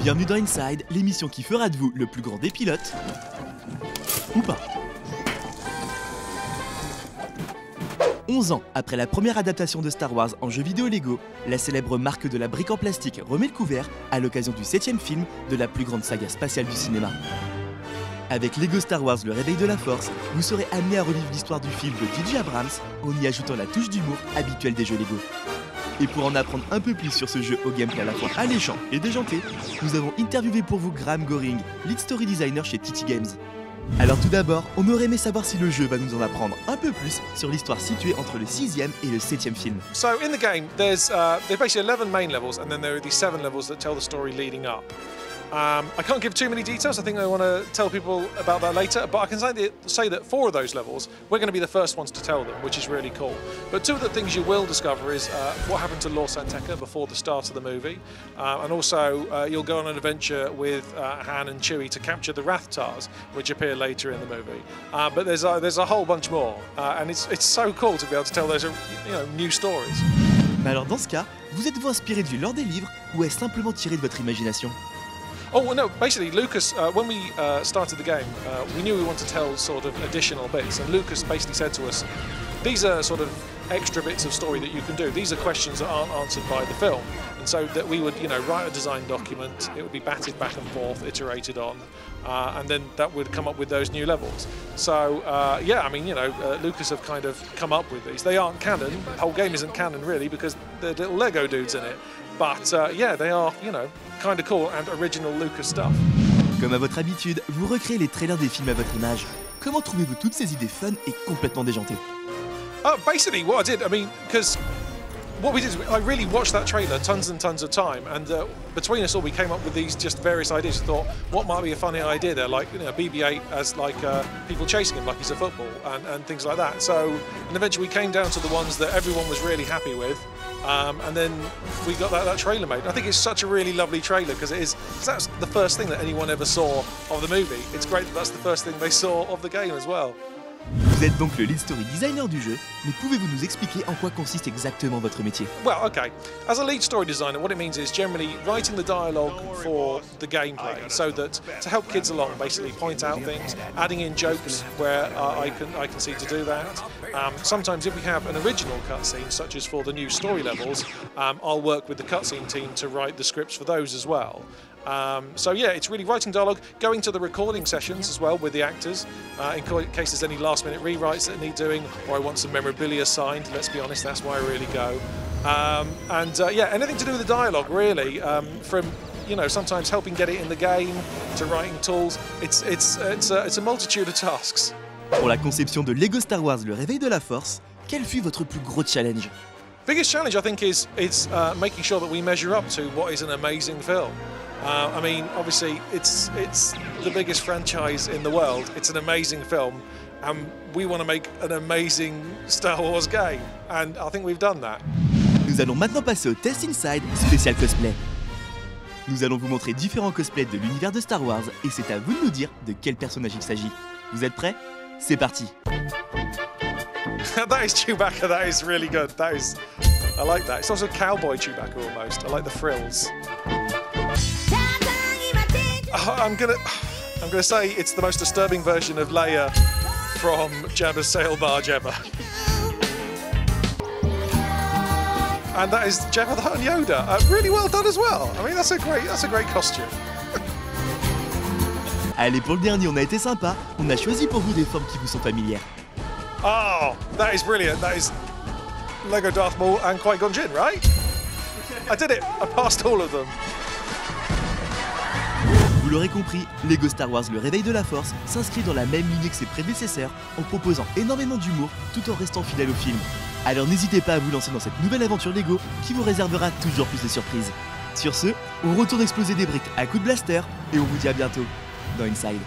Bienvenue dans Inside, l'émission qui fera de vous le plus grand des pilotes. Ou pas. 11 ans après la première adaptation de Star Wars en jeu vidéo Lego, la célèbre marque de la brique en plastique remet le couvert à l'occasion du 7e film de la plus grande saga spatiale du cinéma. Avec Lego Star Wars le réveil de la force, vous serez amené à revivre l'histoire du film de J.J. Abrams en y ajoutant la touche d'humour habituelle des jeux Lego. Et pour en apprendre un peu plus sur ce jeu au gameplay à la fois alléchant et déjanté, nous avons interviewé pour vous Goring, lead story designer chez TT Games. Alors tout d'abord, on aurait aimé savoir si le jeu va nous en apprendre un peu plus sur l'histoire située entre le 6e et le 7e film. So in the game, there's basically 11 main levels, and then there are these 7 levels that tell the story leading up. I can't give too many details. I think I want to tell people about that later, but I can say that 4 of those levels, we're going to be the first ones to tell them, which is really cool. But 2 of the things you will discover is what happened to Lor San Tekka before the start of the movie, and also you'll go on an adventure with Han and Chewie to capture the Rathtars, which appear later in the movie. But there's a whole bunch more, and it's so cool to be able to tell those new stories. Mais alors dans ce cas, vous êtes-vous inspiré du lore des livres ou est-ce simplement tiré de votre imagination? Oh, well, no, basically Lucas, when we started the game, we knew we wanted to tell sort of additional bits, and Lucas basically said to us, these are sort of extra bits of story that you can do. These are questions that aren't answered by the film. And so that we would, write a design document, it would be batted back and forth, iterated on, and then that would come up with those new levels. So, Lucas have kind of come up with these. They aren't canon, the whole game isn't canon really, because they're little Lego dudes in it. But they are, kind of cool and original Lucas stuff. Comme à votre habitude, vous recréez les trailers des films à votre image. Comment trouvez-vous toutes ces idées fun et complètement déjantées? Basically, what I did, because what we did is I really watched that trailer tons and tons of time, and between us all we came up with these just various ideas. We thought, what might be a funny idea there, like BB-8 as people chasing him like he's a football, and things like that. So, and eventually we came down to the ones that everyone was really happy with, and then we got that trailer made. I think it's such a really lovely trailer because that's the first thing that anyone ever saw of the movie. It's great that that's the first thing they saw of the game as well. Vous êtes donc le lead story designer du jeu, mais pouvez-vous nous expliquer en quoi consiste exactement votre métier? Well, okay. As a lead story designer, what it means is generally writing the dialogue for the gameplay, so that to help kids along, basically point out things, adding in jokes where I can see to do that. Sometimes if we have an original cutscene, such as for the new story levels, I'll work with the cutscene team to write the scripts for those as well. It's really writing dialogue, going to the recording sessions as well with the actors, in case there's any last-minute rewrites that need doing, or I want some memorabilia signed. Let's be honest, that's why I really go. Anything to do with the dialogue, really, from sometimes helping get it in the game to writing tools. It's a multitude of tasks. Pour la conception de Lego Star Wars le réveil de la force, quel fut votre plus gros challenge? Biggest challenge, I think, is making sure that we measure up to what is an amazing film. Obviously, it's the biggest franchise in the world. It's an amazing film, and we want to make an amazing Star Wars game, and I think we've done that. Nous allons maintenant passer au Test Inside spécial cosplay. Nous allons vous montrer différents cosplays de l'univers de Star Wars, et c'est à vous de nous dire de quel personnage il s'agit. Vous êtes prêts? C'est parti. That is Chewbacca. That is really good. I like that. It's also cowboy Chewbacca almost. I like the frills. I'm gonna say it's the most disturbing version of Leia from Jabba's sail barge ever. And that is Jabba the Hutt and Yoda. Really well done as well. I mean, that's a great costume. Allez, pour le dernier, on a été sympa. On a choisi pour vous des formes qui vous sont familières. Oh, that is brilliant. That is Lego Darth Maul and Qui-Gon Jinn, right? I did it. I passed all of them. Vous l'aurez compris, Lego Star Wars le réveil de la force s'inscrit dans la même lignée que ses prédécesseurs en proposant énormément d'humour tout en restant fidèle au film. Alors n'hésitez pas à vous lancer dans cette nouvelle aventure Lego qui vous réservera toujours plus de surprises. Sur ce, on retourne exploser des briques à coups de blaster et on vous dit à bientôt dans Inside.